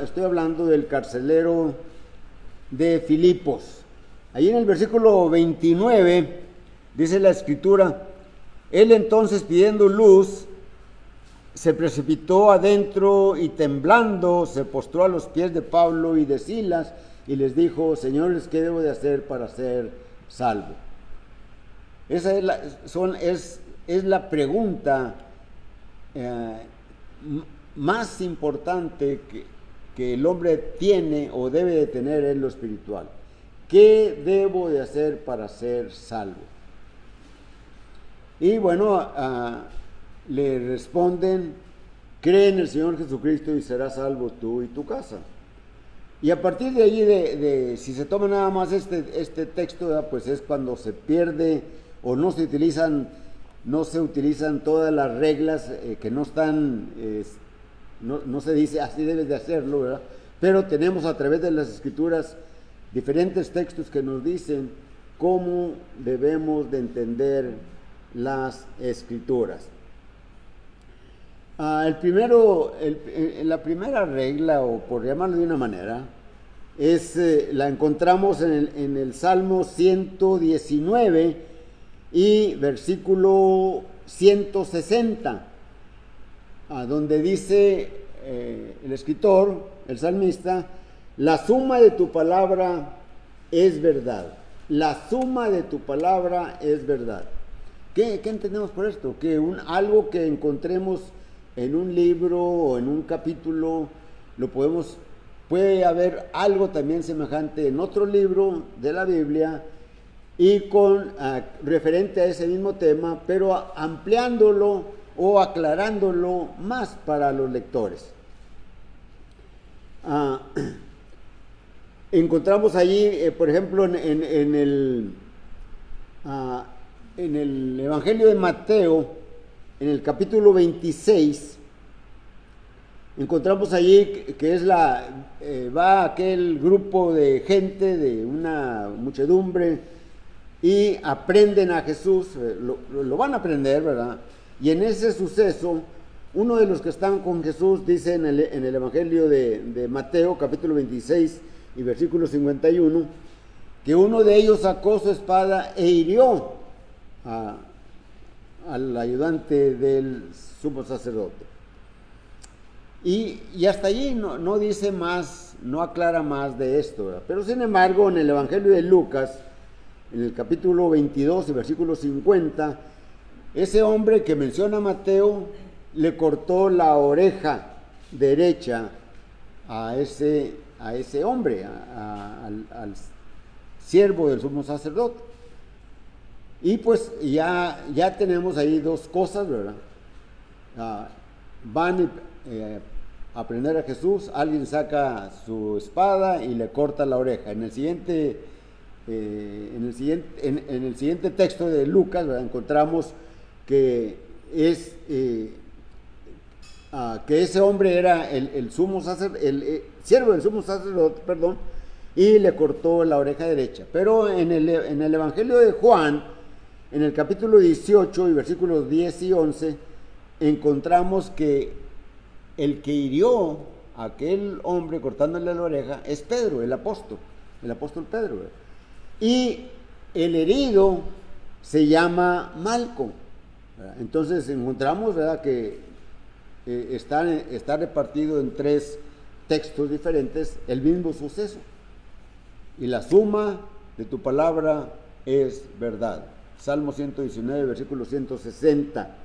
Estoy hablando del carcelero de Filipos. Ahí en el versículo 29 dice la escritura: él entonces, pidiendo luz, se precipitó adentro y temblando se postró a los pies de Pablo y de Silas y les dijo: señores, ¿qué debo de hacer para ser salvo? Esa es la pregunta más importante que el hombre tiene o debe de tener en lo espiritual. ¿Qué debo de hacer para ser salvo? Y bueno, le responden: cree en el Señor Jesucristo y serás salvo tú y tu casa. Y a partir de allí, si se toma nada más este texto, ¿verdad?, pues es cuando se pierde o no se utilizan todas las reglas que no están, no se dice así debes de hacerlo, ¿verdad? Pero tenemos a través de las Escrituras diferentes textos que nos dicen cómo debemos de entender las Escrituras. La primera regla, o por llamarlo de una manera, la encontramos en el Salmo 119 y versículo 160, donde dice el escritor, el salmista: la suma de tu palabra es verdad. La suma de tu palabra es verdad. ¿Qué entendemos por esto? Que algo que encontremos en un libro o en un capítulo, puede haber algo también semejante en otro libro de la Biblia y referente a ese mismo tema, pero ampliándolo o aclarándolo más para los lectores. Encontramos allí, por ejemplo, en el Evangelio de Mateo, en el capítulo 26, encontramos allí que va aquel grupo de gente, de una muchedumbre, y aprenden a Jesús, lo van a aprender, ¿verdad? Y en ese suceso, uno de los que están con Jesús dice en el Evangelio de Mateo, capítulo 26 y versículo 51, que uno de ellos sacó su espada e hirió al ayudante del sumo sacerdote. Y hasta allí no dice más, no aclara más de esto, ¿verdad? Pero sin embargo, en el Evangelio de Lucas, en el capítulo 22 y versículo 50, ese hombre que menciona Mateo le cortó la oreja derecha a ese hombre, al siervo del sumo sacerdote. Y pues ya tenemos ahí dos cosas, ¿verdad? Van a aprender a Jesús, alguien saca su espada y le corta la oreja. En el siguiente texto de Lucas, ¿verdad?, encontramos que ese hombre era el sumo sacerdote, el siervo del sumo sacerdote, perdón, y le cortó la oreja derecha. Pero en el Evangelio de Juan, en el capítulo 18 y versículos 10 y 11, encontramos que el que hirió a aquel hombre cortándole la oreja es Pedro, el apóstol Pedro, ¿verdad? Y el herido se llama Malco, ¿verdad? Entonces encontramos, ¿verdad?, que está repartido en tres textos diferentes el mismo suceso. Y la suma de tu palabra es verdad. Salmo 119, versículo 160.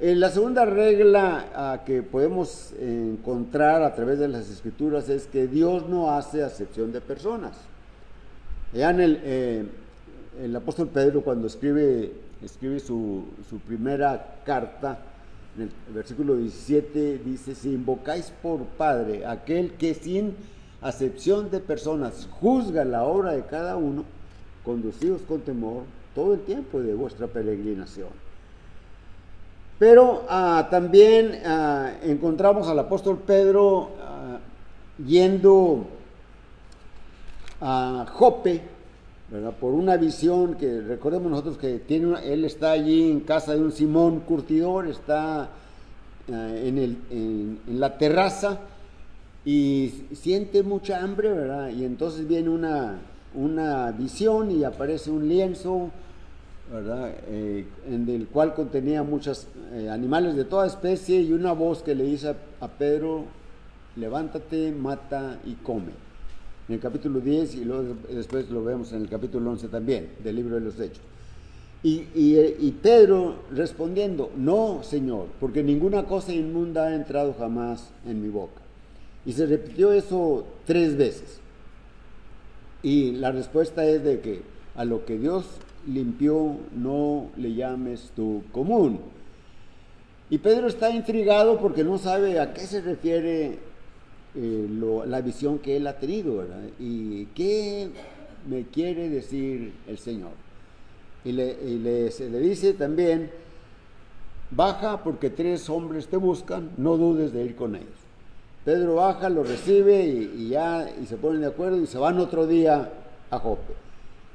La segunda regla que podemos encontrar a través de las Escrituras es que Dios no hace acepción de personas. Ya el apóstol Pedro, cuando escribe su primera carta, en el versículo 17 dice: si invocáis por Padre aquel que sin acepción de personas juzga la obra de cada uno, conducidos con temor todo el tiempo de vuestra peregrinación. Pero también encontramos al apóstol Pedro yendo a Jope, ¿verdad?, por una visión que recordemos nosotros que él está allí en casa de un Simón curtidor, está en la terraza, y siente mucha hambre, ¿verdad? Y entonces viene una visión y aparece un lienzo, ¿verdad? En el cual contenía muchos animales de toda especie y una voz que le dice a Pedro, levántate, mata y come. En el capítulo 10 y luego después lo vemos en el capítulo 11 también, del libro de los Hechos. Y Pedro respondiendo, no, Señor, porque ninguna cosa inmunda ha entrado jamás en mi boca. Y se repitió eso 3 veces. Y la respuesta es de que a lo que Dios limpió no le llames tú común. Y Pedro está intrigado porque no sabe a qué se refiere la visión que él ha tenido, ¿verdad? Y qué me quiere decir el Señor. Se le dice también, baja porque 3 hombres te buscan, no dudes de ir con ellos. Pedro baja, lo recibe y se ponen de acuerdo y se van otro día a Jope.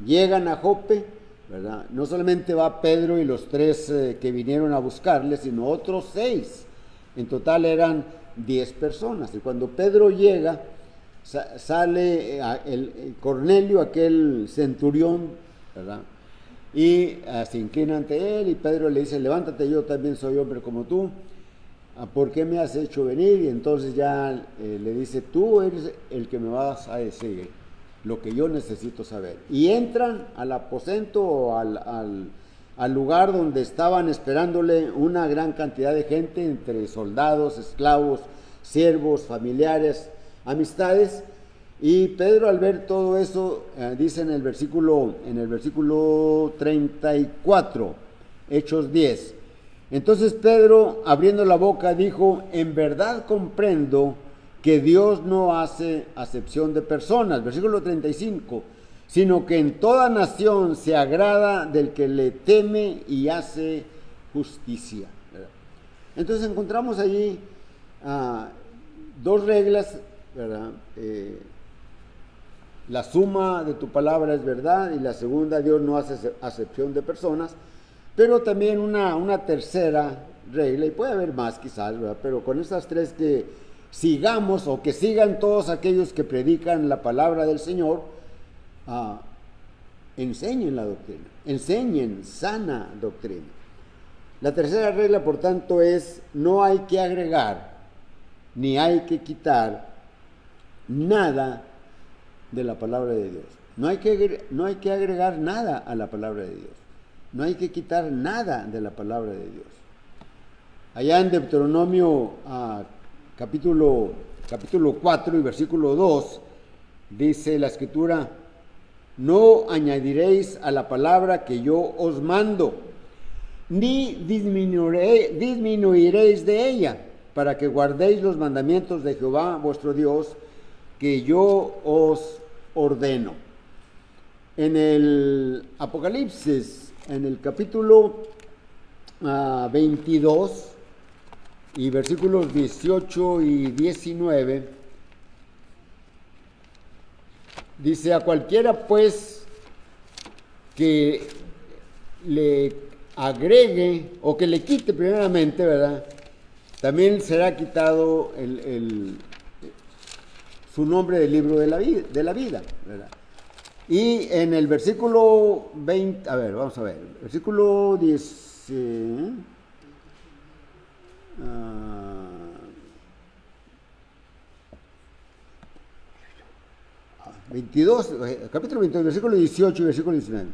Llegan a Jope, ¿verdad? No solamente va Pedro y los 3 que vinieron a buscarle, sino otros 6. En total eran 10 personas. Y cuando Pedro llega, sale el Cornelio, aquel centurión, ¿verdad? Y se inclina ante él y Pedro le dice, levántate, yo también soy hombre como tú, ¿por qué me has hecho venir? Y entonces ya le dice, tú eres el que me vas a decir lo que yo necesito saber. Y entran al aposento o al lugar donde estaban esperándole una gran cantidad de gente, entre soldados, esclavos, siervos, familiares, amistades. Y Pedro, al ver todo eso, dice en el versículo 34, Hechos 10. Entonces Pedro, abriendo la boca, dijo, en verdad comprendo que Dios no hace acepción de personas, versículo 35, sino que en toda nación se agrada del que le teme y hace justicia. Entonces encontramos allí 2 reglas, ¿verdad? La suma de tu palabra es verdad, y la segunda, Dios no hace acepción de personas, pero también una tercera regla, y puede haber más quizás, ¿verdad? Pero con estas 3 que sigamos, o que sigan todos aquellos que predican la palabra del Señor, enseñen la doctrina, enseñen sana doctrina. La tercera regla, por tanto, es no hay que agregar ni hay que quitar nada de la palabra de Dios. No hay que agregar nada a la palabra de Dios. No hay que quitar nada de la palabra de Dios. Allá en Deuteronomio capítulo 4 y versículo 2 dice la Escritura, no añadiréis a la palabra que yo os mando, ni disminuiréis de ella, para que guardéis los mandamientos de Jehová vuestro Dios, que yo os ordeno. En el Apocalipsis, en el capítulo 22 y versículos 18 y 19, dice, a cualquiera pues que le agregue o que le quite primeramente, ¿verdad? También será quitado su nombre del libro de la vida, ¿verdad? Y en el versículo 20, vamos a ver, versículo 10, 22, capítulo 22, versículo 18 y versículo 19.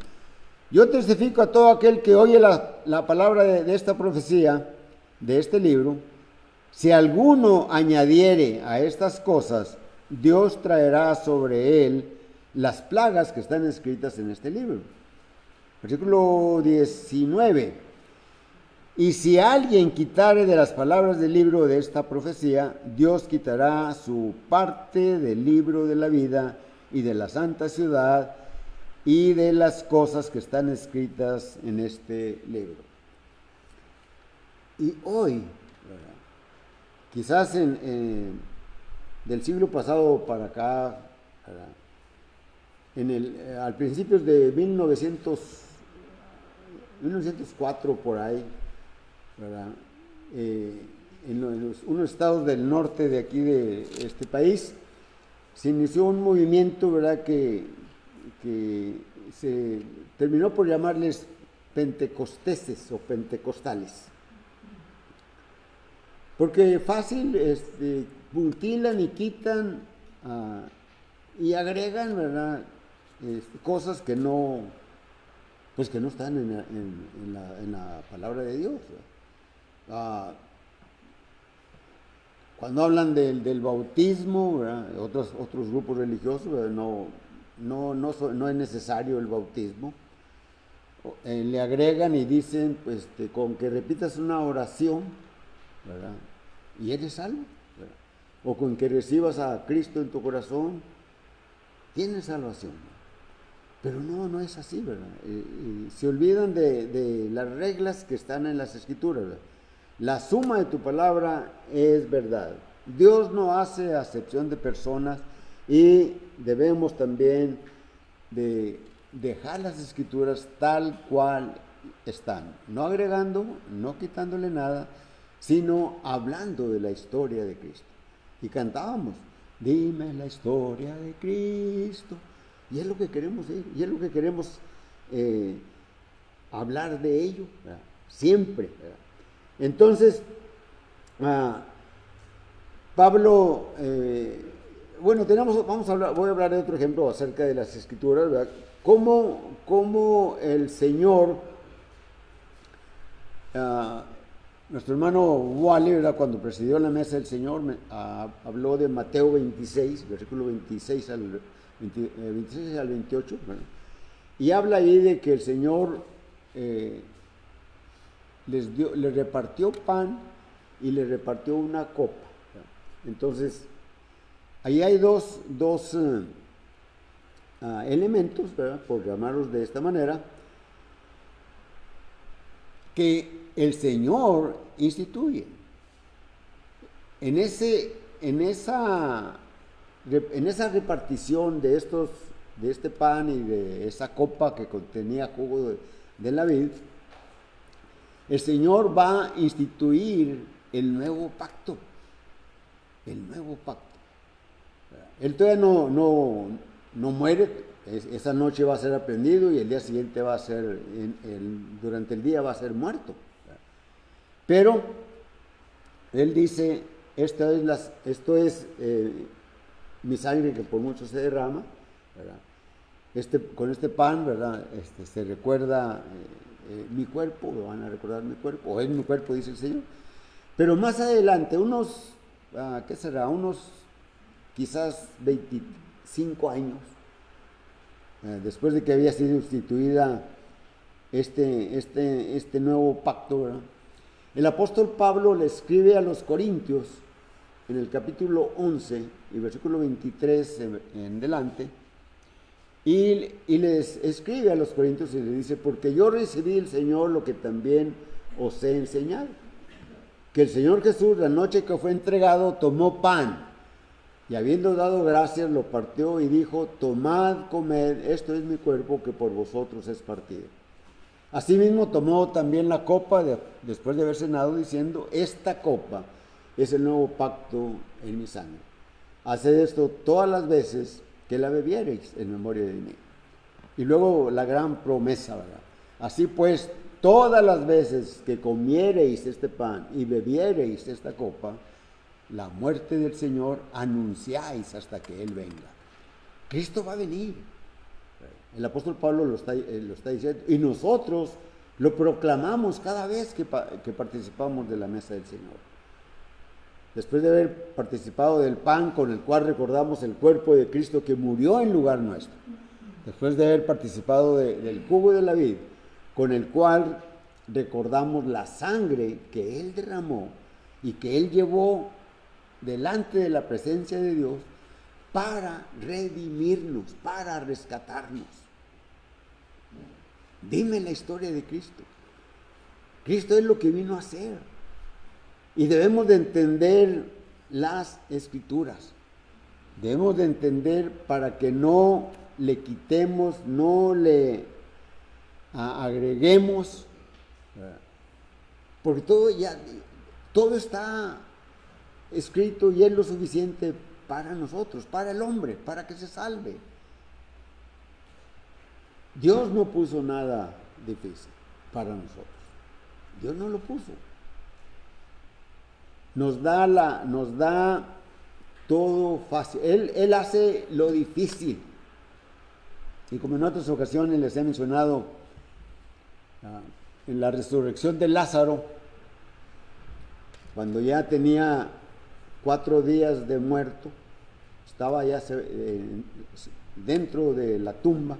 Yo testifico a todo aquel que oye la palabra de esta profecía, de este libro, si alguno añadiere a estas cosas, Dios traerá sobre él las plagas que están escritas en este libro. Versículo 19. Y si alguien quitare de las palabras del libro de esta profecía, Dios quitará su parte del libro de la vida y de la santa ciudad y de las cosas que están escritas en este libro. Y hoy, quizás del siglo pasado para acá, al principios de 1904 por ahí, ¿verdad? unos estados del norte de aquí de este país, se inició un movimiento, ¿verdad?, que se terminó por llamarles pentecosteses o pentecostales. Porque fácil, mutilan y quitan y agregan, ¿verdad?, cosas que no, pues que no están en la palabra de Dios. Cuando hablan del bautismo, ¿verdad?, otros grupos religiosos, ¿verdad?, no es necesario el bautismo. Le agregan y dicen, pues, con que repitas una oración, ¿verdad?, y eres salvo, ¿verdad?, o con que recibas a Cristo en tu corazón, tienes salvación. Pero no es así, ¿verdad? Se olvidan de las reglas que están en las Escrituras, ¿verdad? La suma de tu palabra es verdad. Dios no hace acepción de personas y debemos también de dejar las Escrituras tal cual están, no agregando, no quitándole nada, sino hablando de la historia de Cristo. Y cantábamos, dime la historia de Cristo. Y es lo que queremos ir, y es lo que queremos hablar de ello, ¿verdad?, siempre, ¿verdad? Entonces, Pablo, bueno, voy a hablar de otro ejemplo acerca de las Escrituras, ¿verdad? Cómo el Señor, nuestro hermano Wally, ¿verdad?, cuando presidió la mesa del Señor, habló de Mateo 26, versículo 26 al 28, ¿verdad?, y habla ahí de que el Señor les repartió pan y les repartió una copa, ¿verdad? Entonces, ahí hay dos elementos, ¿verdad?, por llamarlos de esta manera, que el Señor instituye. En esa repartición de este pan y de esa copa que contenía jugo de la vid, el Señor va a instituir el nuevo pacto. El nuevo pacto. Él todavía no muere. Esa noche va a ser aprendido y el día siguiente va a ser, durante el día va a ser muerto. Pero Él dice, esto es mi sangre que por mucho se derrama, ¿verdad? Con este pan, ¿verdad?, se recuerda mi cuerpo, lo van a recordar mi cuerpo, o es mi cuerpo, dice el Señor. Pero más adelante, ¿qué será? Unos quizás 25 años, después de que había sido instituida este nuevo pacto, ¿verdad?, el apóstol Pablo le escribe a los Corintios, en el capítulo 11 y versículo 23 en delante, y les escribe a los Corintios y les dice, porque yo recibí del Señor lo que también os he enseñado, que el Señor Jesús, la noche que fue entregado, tomó pan, y habiendo dado gracias, lo partió y dijo, tomad, comed, esto es mi cuerpo que por vosotros es partido. Asimismo tomó también la copa después de haber cenado, diciendo, esta copa es el nuevo pacto en mi sangre. Haced esto todas las veces que la bebiereis en memoria de mí. Y luego la gran promesa, ¿verdad? Así pues, todas las veces que comiereis este pan y bebiereis esta copa, la muerte del Señor anunciáis hasta que Él venga. Cristo va a venir. El apóstol Pablo lo está diciendo, y nosotros lo proclamamos cada vez que participamos de la mesa del Señor. Después de haber participado del pan con el cual recordamos el cuerpo de Cristo que murió en lugar nuestro, después de haber participado del jugo de la vid, con el cual recordamos la sangre que Él derramó y que Él llevó delante de la presencia de Dios para redimirnos, para rescatarnos. Dime la historia de Cristo. Cristo es lo que vino a hacer. Y debemos de entender las Escrituras. Debemos de entender para que no le quitemos, no le agreguemos, porque todo ya, Todo está escrito y es lo suficiente para nosotros, para el hombre, para que se salve. Dios no puso nada difícil para nosotros. Dios no lo puso. Nos da todo fácil. Él hace lo difícil. Y como en otras ocasiones les he mencionado, en la resurrección de Lázaro, cuando ya tenía 4 días de muerto, estaba ya dentro de la tumba,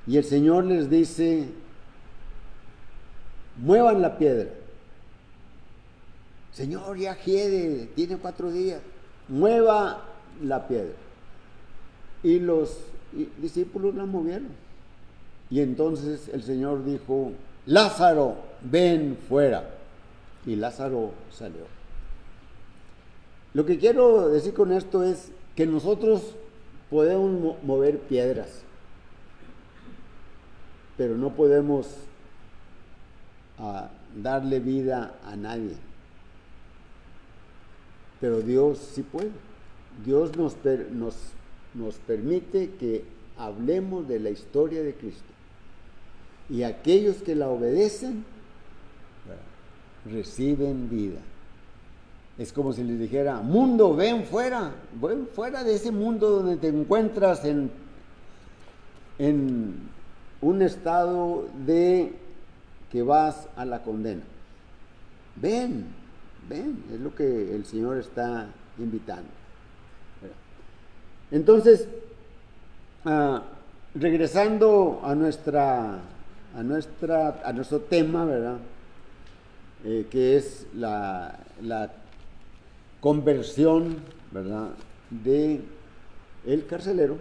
y el Señor les dice: muevan la piedra. Señor, ya hiede, tiene 4 días, mueva la piedra. Y los discípulos la movieron. Y entonces el Señor dijo: Lázaro, ven fuera. Y Lázaro salió. Lo que quiero decir con esto es que nosotros podemos mover piedras, pero no podemos darle vida a nadie. Pero Dios sí puede. Dios nos permite que hablemos de la historia de Cristo. Y aquellos que la obedecen reciben vida. Es como si les dijera: mundo, ven fuera de ese mundo donde te encuentras en un estado de que vas a la condena. Ven, es lo que el Señor está invitando. Entonces, regresando a nuestro tema, ¿verdad? Que es la conversión, ¿verdad?, de el carcelero,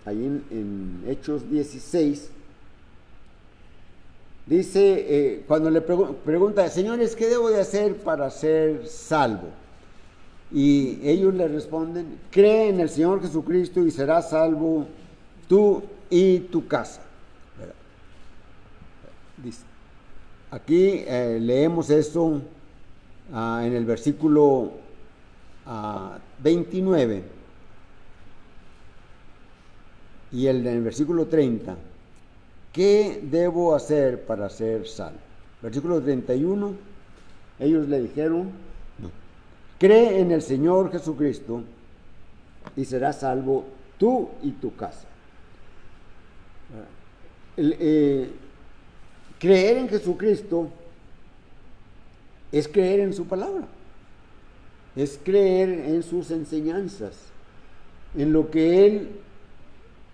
ahí en Hechos 16, dice, cuando le pregunta: señores, ¿qué debo de hacer para ser salvo? Y ellos le responden: cree en el Señor Jesucristo y serás salvo tú y tu casa. ¿Verdad? Dice, aquí leemos eso en el versículo 29 y en el versículo 30. ¿Qué debo hacer para ser salvo? Versículo 31, ellos le dijeron: cree en el Señor Jesucristo y serás salvo tú y tu casa. Creer en Jesucristo es creer en su palabra, es creer en sus enseñanzas, en lo que Él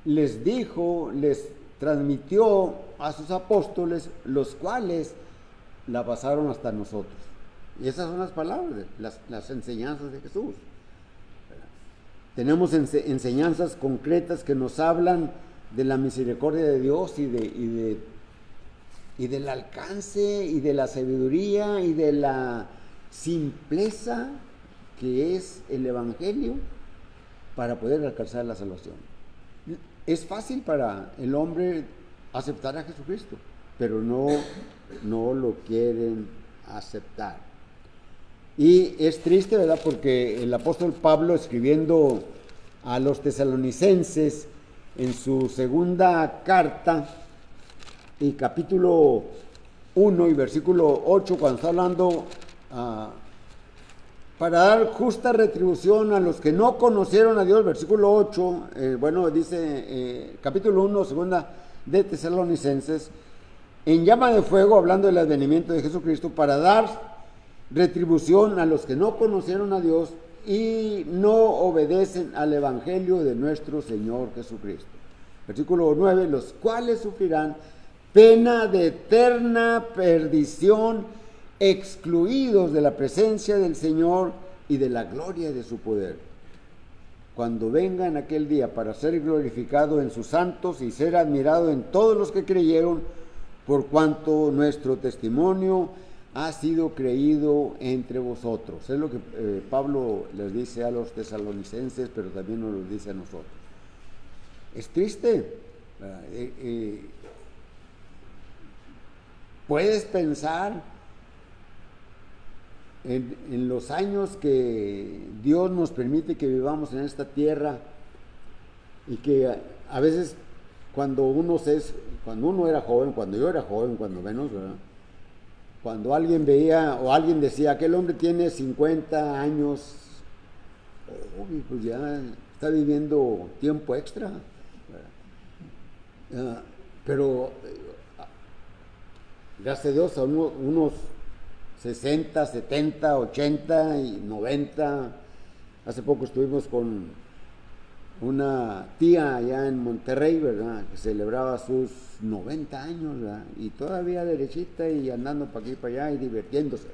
les dijo, les transmitió a sus apóstoles, los cuales la pasaron hasta nosotros. Y esas son las palabras, las enseñanzas de Jesús. Tenemos enseñanzas concretas que nos hablan de la misericordia de Dios y del alcance y de la sabiduría y de la simpleza que es el Evangelio para poder alcanzar la salvación. Es fácil para el hombre aceptar a Jesucristo, pero no lo quieren aceptar. Y es triste, ¿verdad?, porque el apóstol Pablo, escribiendo a los tesalonicenses en su segunda carta, y capítulo 1 y versículo 8, cuando está hablando para dar justa retribución a los que no conocieron a Dios, versículo 8, dice capítulo 1, segunda de Tesalonicenses, en llama de fuego, hablando del advenimiento de Jesucristo, para dar retribución a los que no conocieron a Dios y no obedecen al evangelio de nuestro Señor Jesucristo. Versículo 9, los cuales sufrirán pena de eterna perdición, excluidos de la presencia del Señor y de la gloria de su poder, cuando venga en aquel día para ser glorificado en sus santos y ser admirado en todos los que creyeron, por cuanto nuestro testimonio ha sido creído entre vosotros. Es lo que Pablo les dice a los tesalonicenses, pero también nos lo dice a nosotros. Es triste. Puedes pensar en los años que Dios nos permite que vivamos en esta tierra y que a veces cuando uno era joven, cuando yo era joven, cuando menos, ¿verdad? Cuando alguien veía o alguien decía, aquel hombre tiene 50 años, pues ya está viviendo tiempo extra, pero gracias a Dios a unos 60, 70, 80 y 90. Hace poco estuvimos con una tía allá en Monterrey, ¿verdad? Que celebraba sus 90 años, ¿verdad? Y todavía derechita y andando para aquí y para allá y divirtiéndose.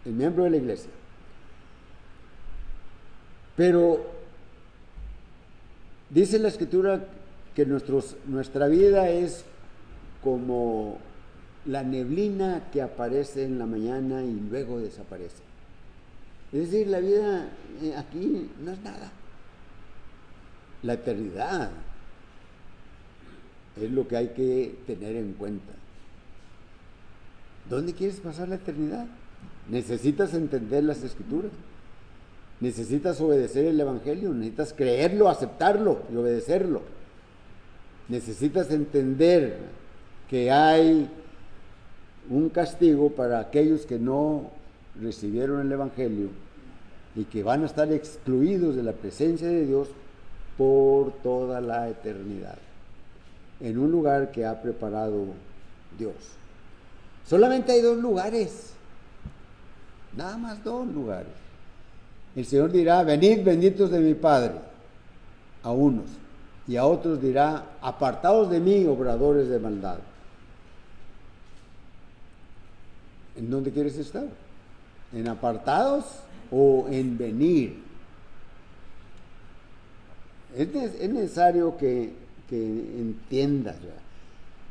El miembro de la iglesia. Pero dice la Escritura que nuestra vida es como la neblina que aparece en la mañana y luego desaparece. Es decir, la vida aquí no es nada. La eternidad es lo que hay que tener en cuenta. ¿Dónde quieres pasar la eternidad? Necesitas entender las Escrituras. Necesitas obedecer el Evangelio. Necesitas creerlo, aceptarlo y obedecerlo. Necesitas entender que hay un castigo para aquellos que no recibieron el Evangelio y que van a estar excluidos de la presencia de Dios por toda la eternidad, en un lugar que ha preparado Dios. Solamente hay 2 lugares, nada más 2 lugares. El Señor dirá, venid benditos de mi Padre, a unos, y a otros dirá, apartaos de mí, obradores de maldad. ¿En dónde quieres estar? ¿En apartados o en venir? Es necesario que entiendas, ¿verdad?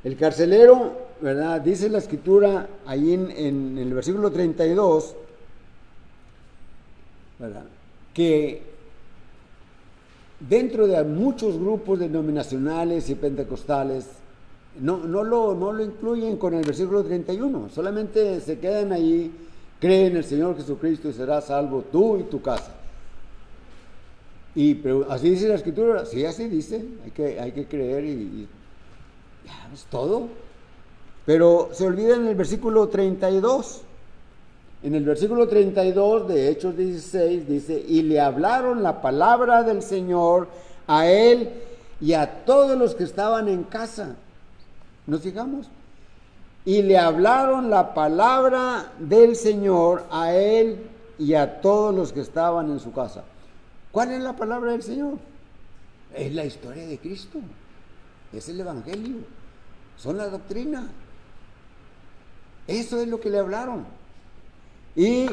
El carcelero, ¿verdad? Dice la Escritura ahí en el versículo 32, ¿verdad? Que dentro de muchos grupos denominacionales y pentecostales no lo incluyen con el versículo 31, solamente se quedan ahí, cree en el Señor Jesucristo y serás salvo tú y tu casa. Pero así dice la Escritura, sí, así dice, hay que creer y ya, es todo. Pero se olvida en el versículo 32. En el versículo 32 de Hechos 16 dice, y le hablaron la palabra del Señor a él y a todos los que estaban en casa. ¿Nos fijamos? Y le hablaron la palabra del Señor a él y a todos los que estaban en su casa. ¿Cuál es la palabra del Señor? Es la historia de Cristo. Es el Evangelio. Son la doctrina. Eso es lo que le hablaron. Y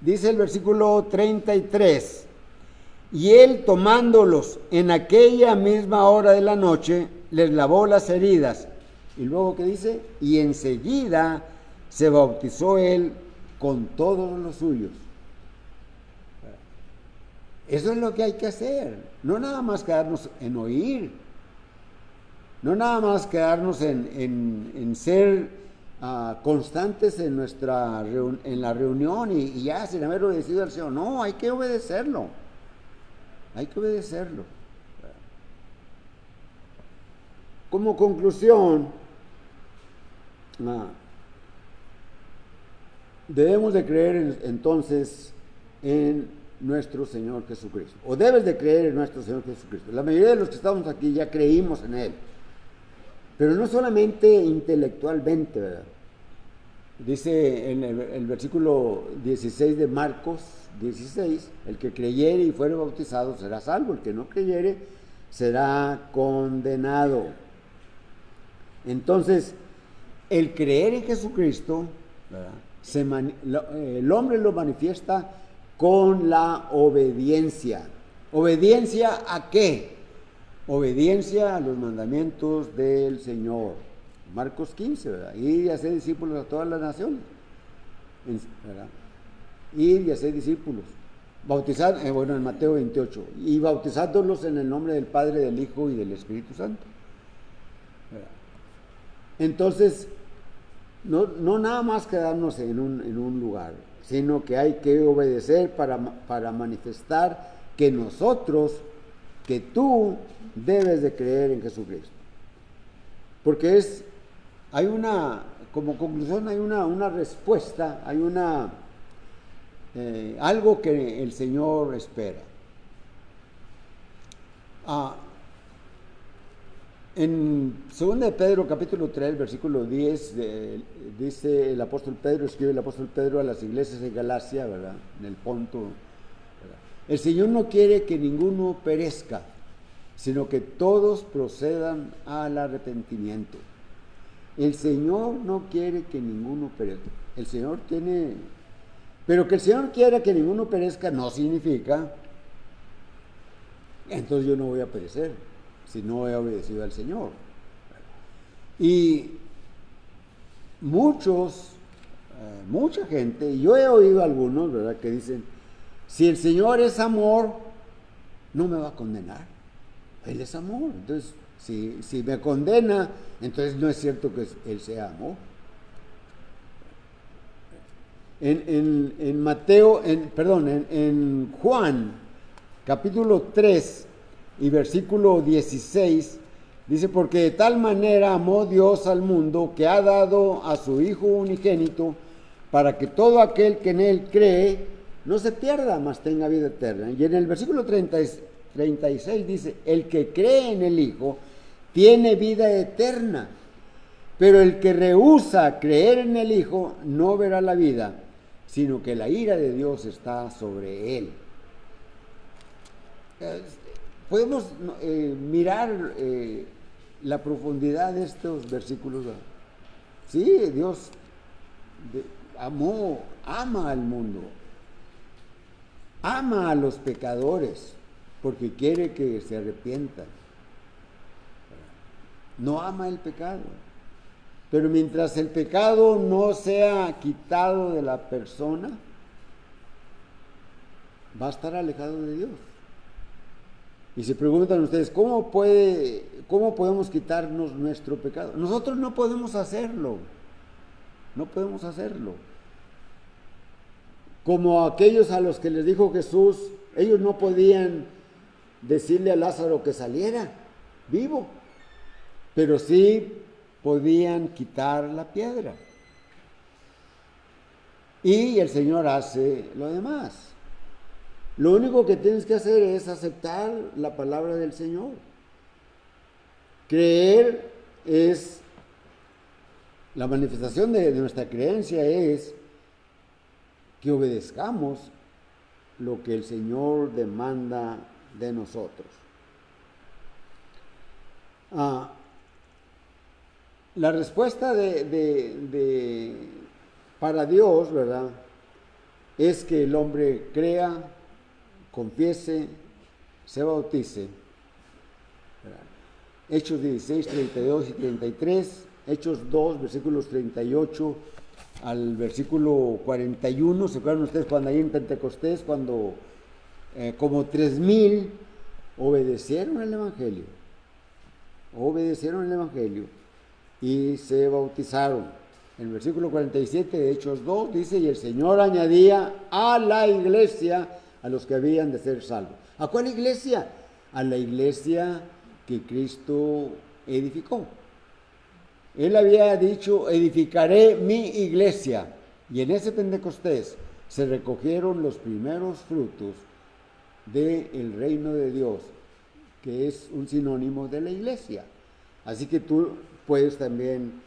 dice el versículo 33, y él tomándolos en aquella misma hora de la noche, les lavó las heridas. Y luego, ¿qué dice? Y enseguida se bautizó él con todos los suyos. Eso es lo que hay que hacer. No nada más quedarnos en oír. No nada más quedarnos en ser constantes en la reunión y ya sin haber obedecido al Señor. No, hay que obedecerlo. Hay que obedecerlo. Como conclusión, debemos de creer entonces en nuestro Señor Jesucristo, o debes de creer en nuestro Señor Jesucristo. La mayoría de los que estamos aquí ya creímos en Él, pero no solamente intelectualmente, ¿verdad? Dice en el versículo 16 de Marcos 16, el que creyere y fuere bautizado será salvo, el que no creyere será condenado. Entonces, el creer en Jesucristo, ¿verdad? El hombre lo manifiesta con la obediencia. ¿Obediencia a qué? Obediencia a los mandamientos del Señor. Marcos 15, ¿verdad? Ir y hacer discípulos a todas las naciones, ¿verdad? Ir y hacer discípulos. Bautizar, en Mateo 28, y bautizándolos en el nombre del Padre, del Hijo y del Espíritu Santo, ¿verdad? Entonces, no nada más quedarnos en un lugar. sino que hay que obedecer para manifestar que que tú debes de creer en Jesucristo. Porque como conclusión hay una respuesta, hay algo que el Señor espera. En 2 de Pedro capítulo 3 versículo 10 dice el apóstol Pedro, escribe el apóstol Pedro a las iglesias de Galacia, ¿verdad? En el Ponto, ¿verdad? El Señor no quiere que ninguno perezca, sino que todos procedan al arrepentimiento. El Señor no quiere que ninguno perezca. El Señor tiene... Pero que el Señor quiera que ninguno perezca no significa, entonces yo no voy a perecer si no he obedecido al Señor. Y mucha gente, yo he oído algunos, ¿verdad?, que dicen, si el Señor es amor, no me va a condenar. Él es amor. Entonces, si me condena, entonces no es cierto que Él sea amor. En Juan, capítulo 3 y versículo 16, dice, porque de tal manera amó Dios al mundo que ha dado a su Hijo unigénito para que todo aquel que en Él cree no se pierda, mas tenga vida eterna. Y en el versículo 36 dice, el que cree en el Hijo tiene vida eterna, pero el que rehúsa creer en el Hijo no verá la vida, sino que la ira de Dios está sobre él. Podemos mirar la profundidad de estos versículos. Sí, Dios ama al mundo, ama a los pecadores, porque quiere que se arrepientan. No ama el pecado. Pero mientras el pecado no sea quitado de la persona, va a estar alejado de Dios. Y se preguntan ustedes, ¿cómo podemos quitarnos nuestro pecado? Nosotros no podemos hacerlo. No podemos hacerlo. Como aquellos a los que les dijo Jesús, ellos no podían decirle a Lázaro que saliera vivo, pero sí podían quitar la piedra. Y el Señor hace lo demás. Lo único que tienes que hacer es aceptar la palabra del Señor. Creer es, la manifestación de nuestra creencia es que obedezcamos lo que el Señor demanda de nosotros. La respuesta para Dios, ¿verdad?, es que el hombre crea, confiese, se bautice. ¿Verdad? Hechos 16, 32 y 33, Hechos 2, versículos 38 al versículo 41. ¿Se acuerdan ustedes cuando ahí en Pentecostés, cuando como 3,000 obedecieron el Evangelio? Obedecieron el Evangelio y se bautizaron. En el versículo 47 de Hechos 2 dice, y el Señor añadía a la iglesia a los que habían de ser salvos. ¿A cuál iglesia? A la iglesia que Cristo edificó. Él había dicho, edificaré mi iglesia. Y en ese Pentecostés se recogieron los primeros frutos del reino de Dios, que es un sinónimo de la iglesia. Así que tú puedes también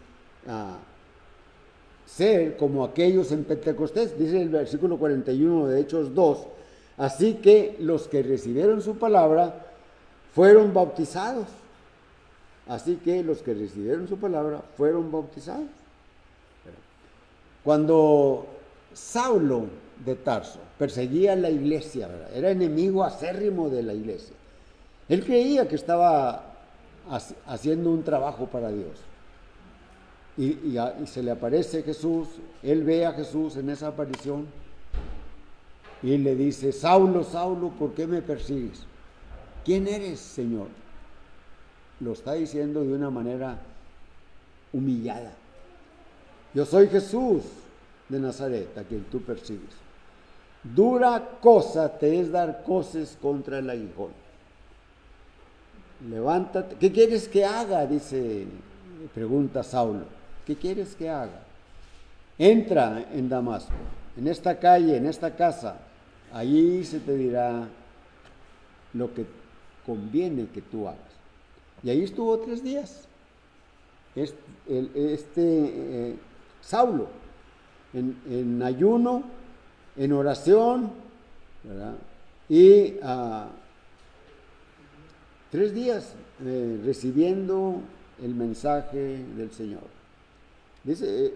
ser como aquellos en Pentecostés. Dice el versículo 41 de Hechos 2, así que los que recibieron su palabra fueron bautizados. Así que los que recibieron su palabra fueron bautizados. Cuando Saulo de Tarso perseguía la iglesia, ¿verdad?, era enemigo acérrimo de la iglesia. Él creía que estaba haciendo un trabajo para Dios. Y se le aparece Jesús, él ve a Jesús en esa aparición y le dice, Saulo, Saulo, ¿por qué me persigues? ¿Quién eres, Señor? Lo está diciendo de una manera humillada. Yo soy Jesús, de Nazaret, a quien tú persigues. Dura cosa te es dar coces contra el aguijón. Levántate. ¿Qué quieres que haga? Pregunta Saulo. ¿Qué quieres que haga? Entra en Damasco, en esta calle, en esta casa. Allí se te dirá lo que conviene que tú hagas. Y ahí estuvo 3 días. Saulo, en ayuno, en oración, ¿verdad? Y 3 días recibiendo el mensaje del Señor. Dice,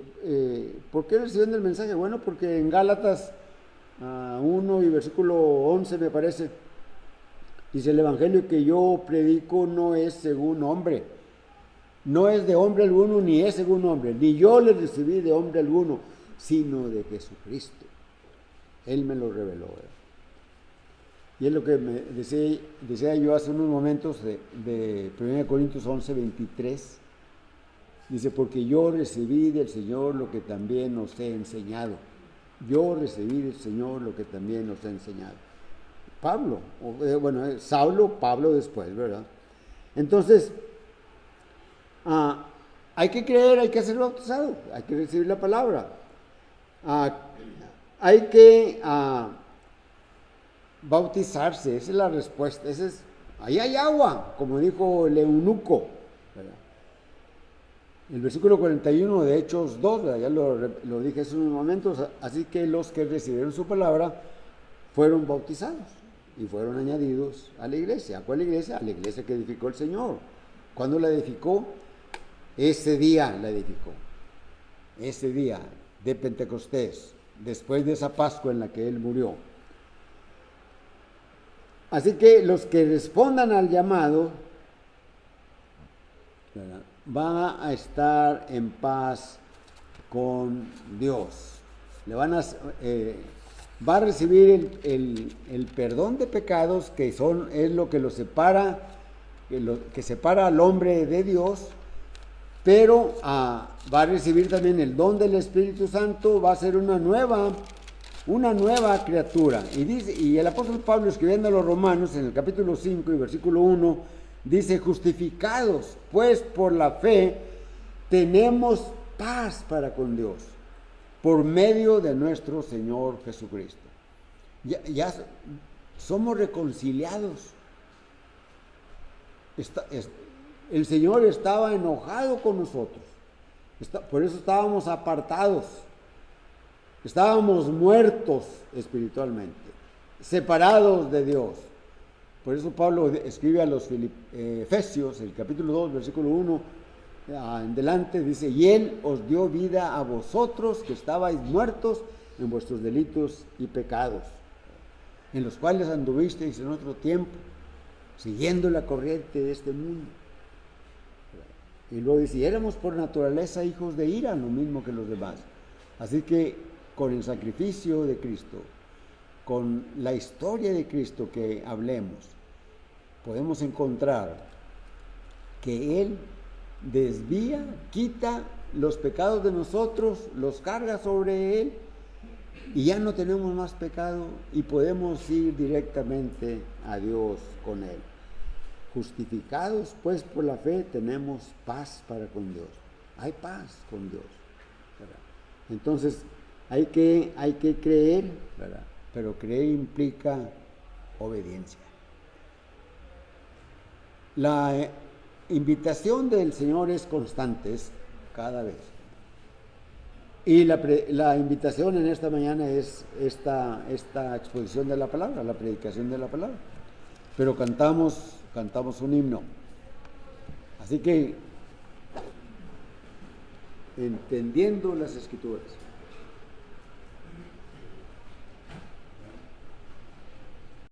¿por qué recibiendo el mensaje? Bueno, porque en Gálatas 1 y versículo 11 me parece, dice: el evangelio que yo predico no es según hombre, no es de hombre alguno, ni es según hombre, ni yo le recibí de hombre alguno, sino de Jesucristo. Él me lo reveló, ¿verdad? Y es lo que me decía yo hace unos momentos de 1 Corintios 11, 23. Dice, porque yo recibí del Señor lo que también os he enseñado. Yo recibí del Señor lo que también os he enseñado. Pablo, Saulo, Pablo después, ¿verdad? Entonces, hay que creer, hay que ser bautizado, hay que recibir la palabra. Hay que bautizarse, esa es la respuesta. Ahí hay agua, como dijo el eunuco, ¿verdad? El versículo 41 de Hechos 2, ¿verdad? Ya lo dije hace unos momentos. Así que los que recibieron su palabra fueron bautizados y fueron añadidos a la iglesia. ¿A cuál iglesia? A la iglesia que edificó el Señor. ¿Cuándo la edificó? Ese día la edificó. Ese día de Pentecostés, después de esa Pascua en la que Él murió. Así que los que respondan al llamado, ¿verdad?, van a estar en paz con Dios. Va a recibir el perdón de pecados, que es lo que lo separa, que separa al hombre de Dios, pero va a recibir también el don del Espíritu Santo, va a ser una nueva criatura. Y el apóstol Pablo, escribiendo a los Romanos en el capítulo 5 y versículo 1, dice: justificados pues por la fe, tenemos paz para con Dios, por medio de nuestro Señor Jesucristo. Ya somos reconciliados. El Señor estaba enojado con nosotros. Por eso estábamos apartados. Estábamos muertos espiritualmente, separados de Dios. Por eso Pablo escribe a los Efesios, el capítulo 2, versículo 1, en delante, dice: y Él os dio vida a vosotros que estabais muertos en vuestros delitos y pecados, en los cuales anduvisteis en otro tiempo, siguiendo la corriente de este mundo. Y luego dice: y éramos por naturaleza hijos de ira, lo mismo que los demás. Así que con el sacrificio de Cristo, con la historia de Cristo que hablemos, podemos encontrar que Él desvía, quita los pecados de nosotros, los carga sobre Él, y ya no tenemos más pecado y podemos ir directamente a Dios con Él. Justificados pues por la fe, tenemos paz para con Dios. Hay paz con Dios, ¿verdad? Entonces hay que creer, ¿verdad? Pero creer implica obediencia. La invitación del Señor es constante, es cada vez. Y la invitación en esta mañana es esta exposición de la palabra, la predicación de la palabra. Pero cantamos un himno. Así que, entendiendo las Escrituras,